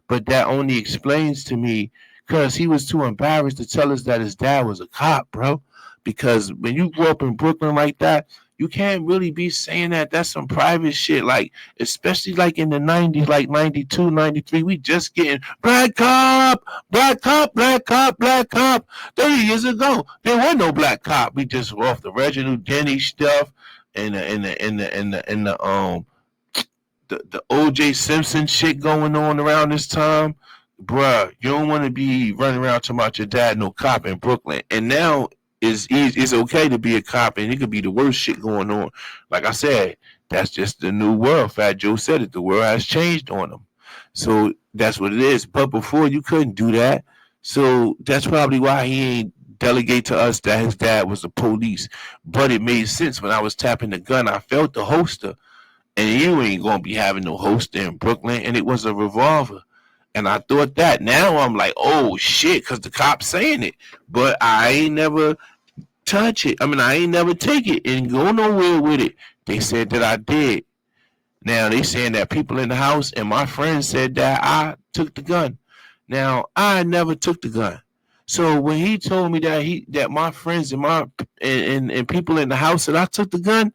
But that only explains to me because he was too embarrassed to tell us that his dad was a cop, bro. Because when you grow up in Brooklyn like that, you can't really be saying that. That's some private shit. Like, especially like in the 90s, like 92, 93, we just getting black cop, black cop, black cop, black cop. 30 years ago, there was no black cop. We just were off the Reginald Denny stuff and the O.J. Simpson shit going on around this time. Bruh, you don't want to be running around talking about your dad no cop in Brooklyn. And now it's okay to be a cop, and it could be the worst shit going on. Like I said, that's just the new world. Fat Joe said it. The world has changed on them. So that's what it is. But before, you couldn't do that. So that's probably why he ain't delegate to us that his dad was the police. But it made sense when I was tapping the gun. I felt the holster. And you ain't going to be having no holster in Brooklyn. And it was a revolver. And I thought that. Now I'm like, oh, shit, because the cop's saying it. But I ain't never touch it. I ain't never take it and go nowhere with it. They said that I did. Now they saying that people in the house and my friends said that I took the gun. Now I never took the gun. So when he told me that my friends and people in the house that I took the gun,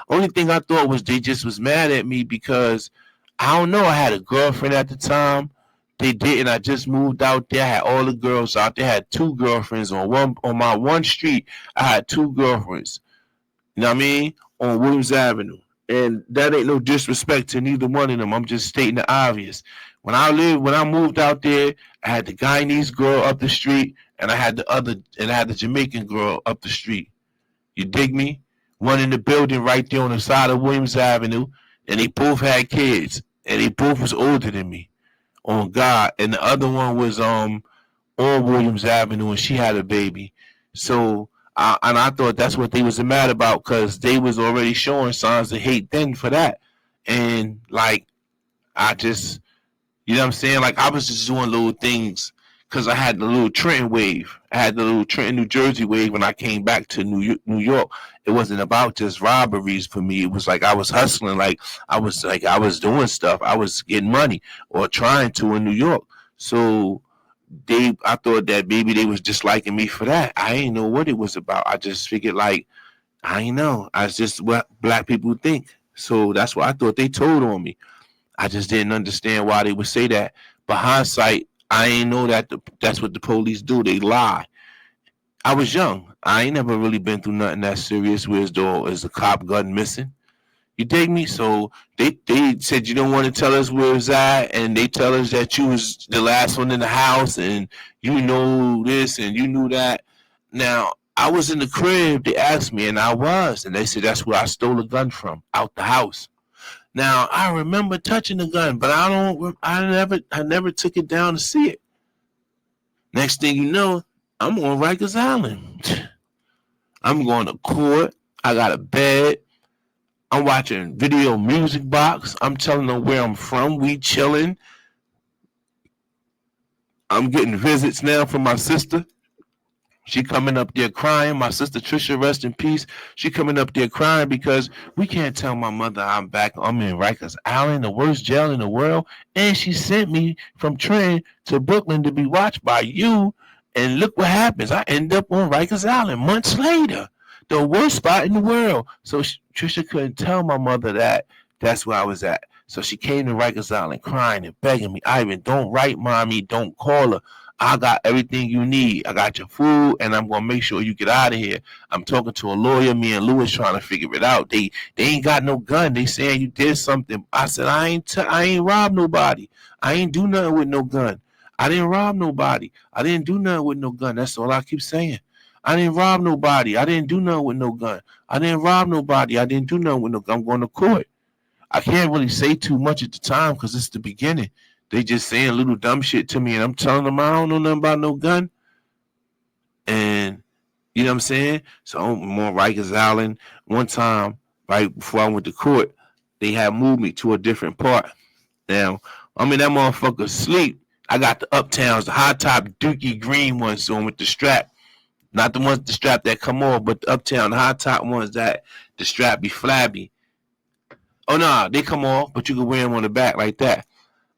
only thing I thought was they just was mad at me because I don't know. I had a girlfriend at the time. They didn't. I just moved out there. I had all the girls out there. I had two girlfriends on my one street. I had two girlfriends. You know what I mean? On Williams Avenue. And that ain't no disrespect to neither one of them. I'm just stating the obvious. When I moved out there, I had the Guyanese girl up the street, and I had the Jamaican girl up the street. You dig me? One in the building right there on the side of Williams Avenue, and they both had kids, and they both was older than me. On God, and the other one was on Williams Avenue, and she had a baby. So, and I thought that's what they was mad about because they was already showing signs of hate then for that, and like I just, you know what I'm saying? Like I was just doing little things because I had the little Trenton wave. I had the little Trenton, New Jersey wave when I came back to New York. It wasn't about just robberies for me. It was like I was hustling. I was doing stuff. I was getting money or trying to in New York. So I thought that maybe they was just liking me for that. I ain't know what it was about. I just figured like I ain't know. I just what black people think. So that's what I thought they told on me. I just didn't understand why they would say that. But hindsight, I ain't know that that's what the police do. They lie. I was young. I ain't never really been through nothing that serious where as a cop gun missing. You dig me? So they said you don't want to tell us where it's at, and they tell us that you was the last one in the house, and you know this and you knew that. Now I was in the crib. They asked me, and I was, and they said that's where I stole a gun from, out the house. Now I remember touching the gun, but I never took it down to see it. Next thing you know, I'm on Rikers Island. I'm going to court. I got a bed. I'm watching video music box. I'm telling them where I'm from. We chilling. I'm getting visits now from my sister. She coming up there crying. My sister Trisha, rest in peace. She coming up there crying because we can't tell my mother I'm back. I'm in Rikers Island, the worst jail in the world. And she sent me from Trenton to Brooklyn to be watched by you. And look what happens. I end up on Rikers Island months later. The worst spot in the world. So Trisha couldn't tell my mother that that's where I was at. So she came to Rikers Island crying and begging me, Ivan, don't write mommy, don't call her. I got everything you need. I got your food, and I'm gonna make sure you get out of here. I'm talking to a lawyer. Me and Louis trying to figure it out. They ain't got no gun. They saying you did something. I said I ain't robbed nobody. I ain't do nothing with no gun. I didn't rob nobody. I didn't do nothing with no gun. That's all I keep saying. I didn't rob nobody. I didn't do nothing with no gun. I didn't rob nobody. I didn't do nothing with no gun. I'm going to court. I can't really say too much at the time because it's the beginning. They just saying little dumb shit to me, and I'm telling them I don't know nothing about no gun. And you know what I'm saying? So I'm on Rikers Island. One time, right before I went to court, they had moved me to a different part. Now, I'm in that motherfucker sleep. I got the uptowns, the high top dookie green ones on with the strap. Not the ones the strap that come off, but the uptown, the high top ones that the strap be flabby. Oh no, they come off, but you can wear them on the back like that.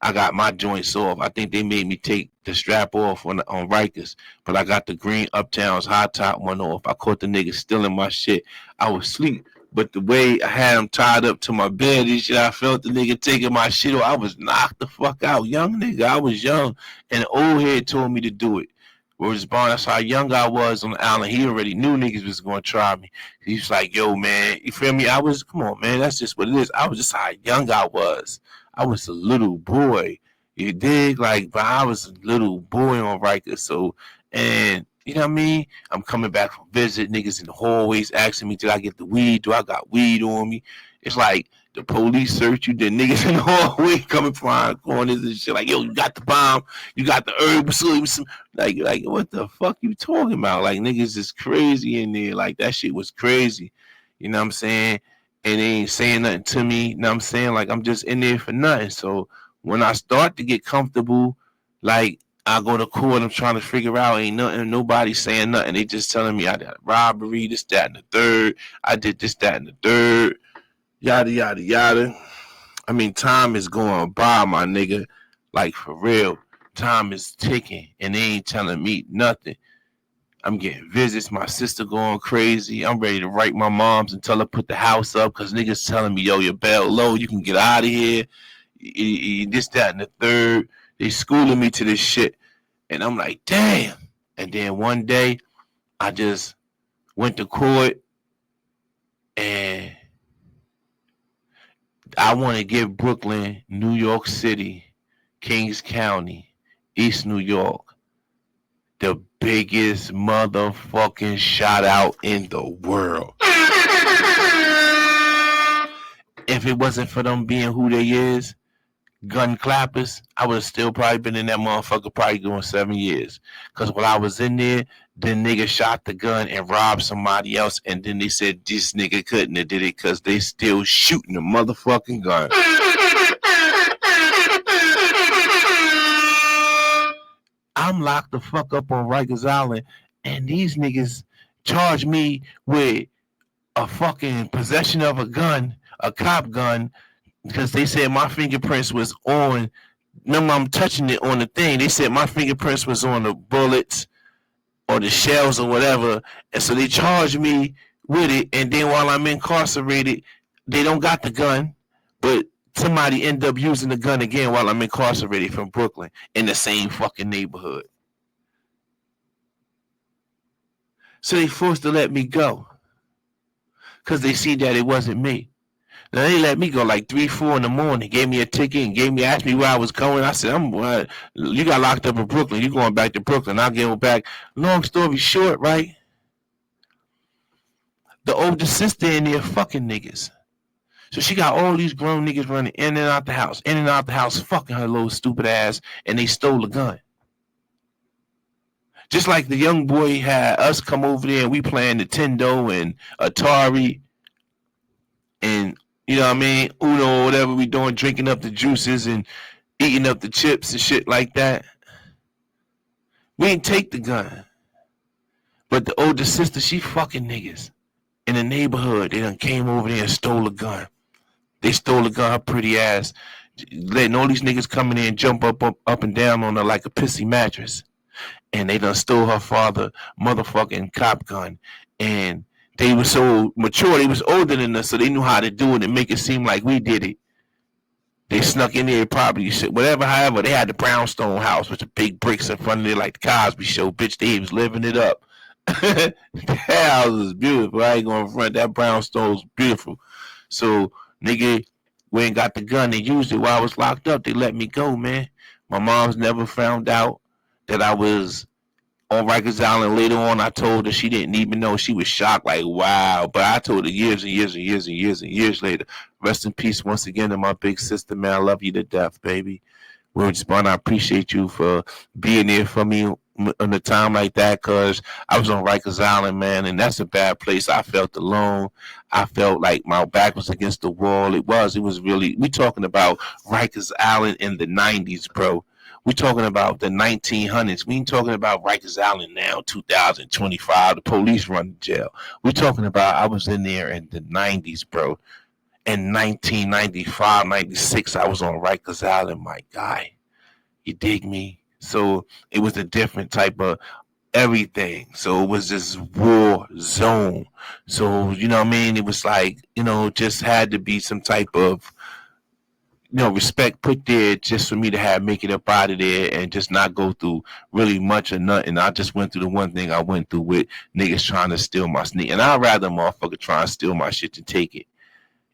I got my joints off. I think they made me take the strap off on Rikers, but I got the green Uptown's high top one off. I caught the nigga stealing my shit. I was asleep, but the way I had him tied up to my bed and shit, I felt the nigga taking my shit off. I was knocked the fuck out. Young nigga, I was young, and the old head told me to do it. Whereas Bond, that's how young I was on the island. He already knew niggas was going to try me. He was like, yo, man, you feel me? Come on, man, that's just what it is. I was just how young I was. I was a little boy. You dig? Like, but I was a little boy on Rikers. So, and you know what I mean? I'm coming back from visit. Niggas in the hallways asking me, did I get the weed? Do I got weed on me? It's like the police search you. The niggas in the hallway coming from corners and shit. Like, yo, you got the bomb. You got the herb. Like, what the fuck you talking about? Like, niggas is crazy in there. Like, that shit was crazy. You know what I'm saying? And they ain't saying nothing to me. You know what I'm saying? Like, I'm just in there for nothing. So when I start to get comfortable, like, I go to court, I'm trying to figure out, ain't nothing, nobody saying nothing. They just telling me I did a robbery, this, that, and the third. I did this, that, and the third. Yada, yada, yada. I mean, time is going by, my nigga. Like, for real. Time is ticking, and they ain't telling me nothing. I'm getting visits. My sister going crazy. I'm ready to write my moms and tell her put the house up because niggas telling me, yo, your bail low. You can get out of here. This, that, and the third. They schooling me to this shit. And I'm like, damn. And then one day, I just went to court and I want to give Brooklyn, New York City, Kings County, East New York, the biggest motherfucking shout out in the world. If it wasn't for them being who they is, gun clappers, I would have still probably been in that motherfucker probably doing 7 years. Because while I was in there, the nigga shot the gun and robbed somebody else. And then they said this nigga couldn't have did it because they still shooting the motherfucking gun. I'm locked the fuck up on Rikers Island. And these niggas charge me with a fucking possession of a gun, a cop gun, because they said my fingerprints was on. Remember, I'm touching it on the thing. They said my fingerprints was on the bullets or the shells or whatever, and so they charged me with it. And then while I'm incarcerated, they don't got the gun, but somebody end up using the gun again while I'm incarcerated from Brooklyn in the same fucking neighborhood. So they forced to let me go because they see that it wasn't me. Now they let me go like 3, 4 in the morning. Gave me a ticket and asked me where I was going. I said, you got locked up in Brooklyn. You going back to Brooklyn. I'll get back. Long story short, right? The older sister in there fucking niggas. So she got all these grown niggas running in and out the house, fucking her little stupid ass, and they stole the gun. Just like the young boy had us come over there and we playing Nintendo and Atari and you know what I mean? Uno or whatever we doing, drinking up the juices and eating up the chips and shit like that. We didn't take the gun. But the older sister, she fucking niggas. In the neighborhood, they done came over there and stole a gun. They stole the gun, her pretty ass. Letting all these niggas come in there and jump up and down on her like a pissy mattress. And they done stole her father motherfucking cop gun. And they were so mature, they was older than us, so they knew how to do it and make it seem like we did it. They snuck in there, probably shit, whatever, however, they had the brownstone house with the big bricks in front of it like the Cosby Show. Bitch, they was living it up. The house was beautiful. I ain't going front. That brownstone was beautiful. So, nigga, we ain't got the gun. They used it while I was locked up. They let me go, man. My mom's never found out that I was on Rikers Island. Later on, I told her. She didn't even know. She was shocked, like, wow. But I told her years and years and years and years and years later. Rest in peace once again to my big sister, man. I love you to death, baby. Word-Spawn, I appreciate you for being there for me in a time like that, because I was on Rikers Island, man, and that's a bad place. I felt alone. I felt like my back was against the wall. It was really, we talking about Rikers Island in the 90s, bro. We talking about the 1900s. We ain't talking about Rikers Island now, 2025. The police run the jail. We talking about I was in there in the 90s, bro. In 1995, 96, I was on Rikers Island, my guy. You dig me? So it was a different type of everything. So it was this war zone. So, you know what I mean? It was like, just had to be some type of, respect put there just for me to make it up out of there and just not go through really much or nothing. I just went through the one thing I went through with niggas trying to steal my sneak. And I'd rather motherfucker try and steal my shit than take it.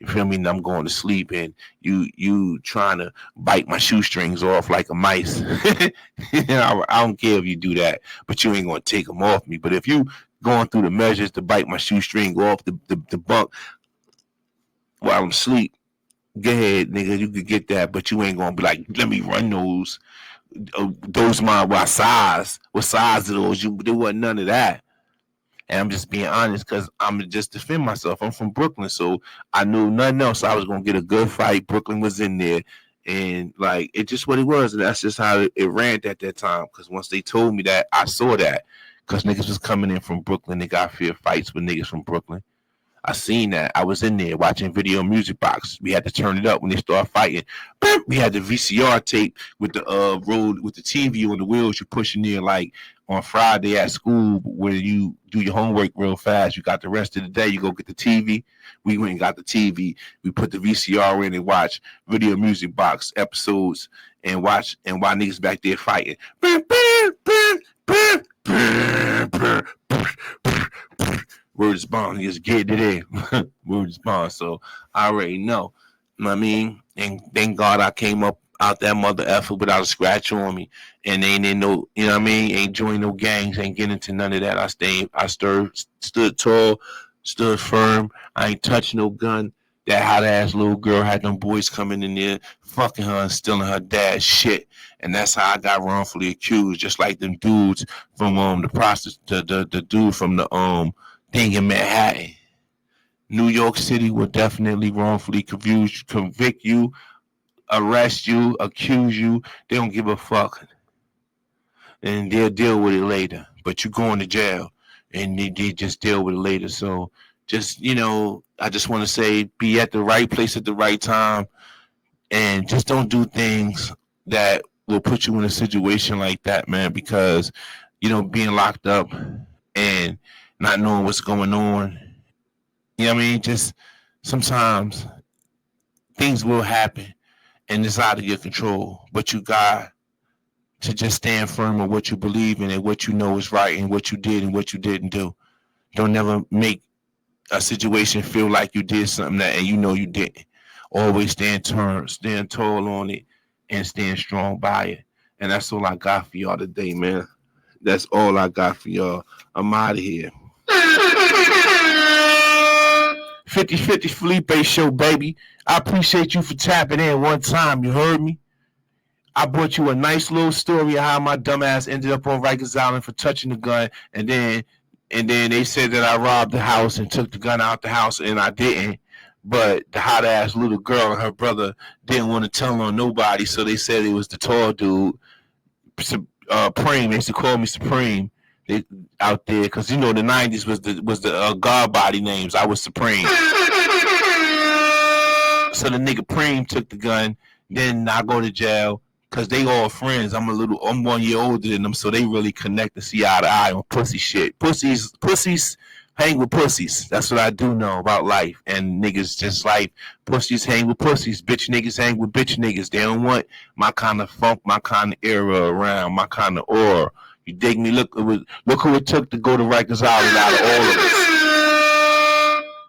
You feel me? And I'm going to sleep and you trying to bite my shoestrings off like a mice. I don't care if you do that, but you ain't going to take them off me. But if you going through the measures to bite my shoestring off the bunk while I'm asleep, go ahead, nigga, you could get that, but you ain't going to be like, let me run those. Those what size are those? There wasn't none of that. And I'm just being honest because I'm just defend myself. I'm from Brooklyn, so I knew nothing else. I was going to get a good fight. Brooklyn was in there. And, like, it's just what it was. And that's just how it ran at that time. Because once they told me that, I saw that. Because niggas was coming in from Brooklyn. They got fear fights with niggas from Brooklyn. I seen that. I was in there watching Video Music Box. We had to turn it up when they start fighting. We had the VCR tape with the road with the TV on the wheels. You pushing there like on Friday at school where you do your homework real fast. You got the rest of the day. You go get the TV. We went and got the TV. We put the VCR in and watch Video Music Box episodes and watch and while niggas back there fighting. Word is bond. Just get it in. Word is bond. So I already know. You know what I mean? And thank God I came up out that mother effer without a scratch on me. And they ain't no, you know what I mean? Ain't join no gangs, ain't get into none of that. I stood tall, stood firm. I ain't touched no gun. That hot ass little girl had them boys coming in there, fucking her and stealing her dad's shit. And that's how I got wrongfully accused, just like them dudes from the dude from the thing in Manhattan. New York City will definitely wrongfully convict you, arrest you, accuse you. They don't give a fuck. And they'll deal with it later. But you're going to jail. And they just deal with it later. So just, I just want to say be at the right place at the right time. And just don't do things that will put you in a situation like that, man. Because, being locked up and not knowing what's going on. You know what I mean? Just sometimes things will happen and it's out of your control. But you got to just stand firm on what you believe in and what you know is right and what you did and what you didn't do. Don't never make a situation feel like you did something that and you didn't. Always stand tall on it and stand strong by it. And that's all I got for y'all today, man. That's all I got for y'all. I'm out of here. 50-50 Felipe show, baby. I appreciate you for tapping in one time. You heard me? I brought you a nice little story of how my dumbass ended up on Rikers Island for touching the gun, and then they said that I robbed the house and took the gun out the house, and I didn't. But the hot ass little girl and her brother didn't want to tell on nobody, so they said it was the tall dude, Supreme. They used to call me Supreme out there because the 90s was the God body names. I was Supreme. So the nigga Preem took the gun. Then I go to jail. Cause they all friends. I'm 1 year older than them, so they really connect and see eye to eye on pussy shit. Pussies hang with pussies. That's what I do know about life. And niggas just like pussies hang with pussies. Bitch niggas hang with bitch niggas. They don't want my kind of funk, my kind of era around, my kind of aura. You dig me? Look who it took to go to Rikers Island out of all of us.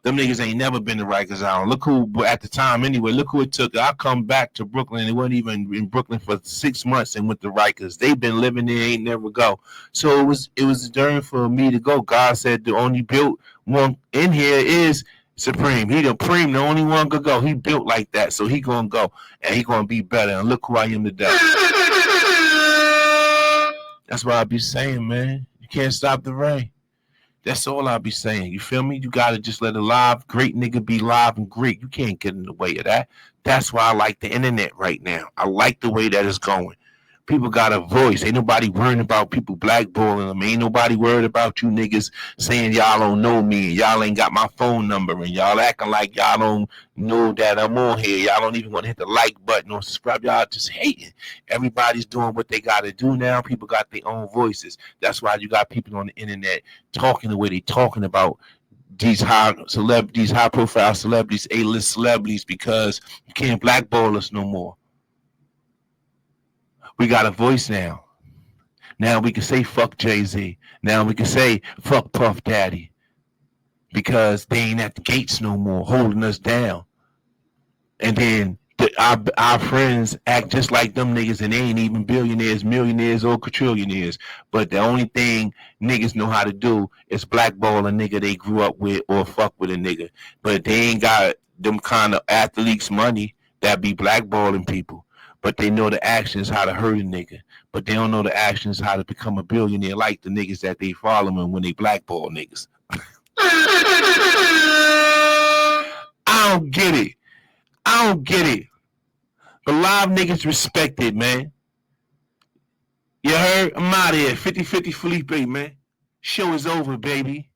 Them niggas ain't never been to Rikers Island. Look who, at the time anyway, look who it took. I come back to Brooklyn. They weren't even in Brooklyn for 6 months and went to Rikers. They've been living there, ain't never go. So it was a journey for me to go. God said the only built one in here is Supreme. He the Preem, the only one could go. He built like that, so he gonna go. And he gonna be better. And look who I am today. That's what I be saying, man. You can't stop the rain. That's all I'll be saying. You feel me? You got to just let a live, great nigga be live and great. You can't get in the way of that. That's why I like the internet right now. I like the way that it's going. People got a voice. Ain't nobody worrying about people blackballing them. Ain't nobody worried about you niggas saying y'all don't know me and y'all ain't got my phone number and y'all acting like y'all don't know that I'm on here. Y'all don't even want to hit the like button or subscribe. Y'all just hating. Everybody's doing what they got to do now. People got their own voices. That's why you got people on the internet talking the way they talking about these high profile celebrities, A-list celebrities, because you can't blackball us no more. We got a voice now. Now we can say fuck Jay-Z. Now we can say fuck Puff Daddy. Because they ain't at the gates no more holding us down. And then our friends act just like them niggas and they ain't even billionaires, millionaires, or quadrillionaires. But the only thing niggas know how to do is blackball a nigga they grew up with or fuck with a nigga. But they ain't got them kind of athletes money that be blackballing people. But they know the actions how to hurt a nigga. But they don't know the actions how to become a billionaire like the niggas that they following when they blackball niggas. I don't get it. But live niggas respect it, man. You heard? I'm out of here. 50-50 Felipe, man. Show is over, baby.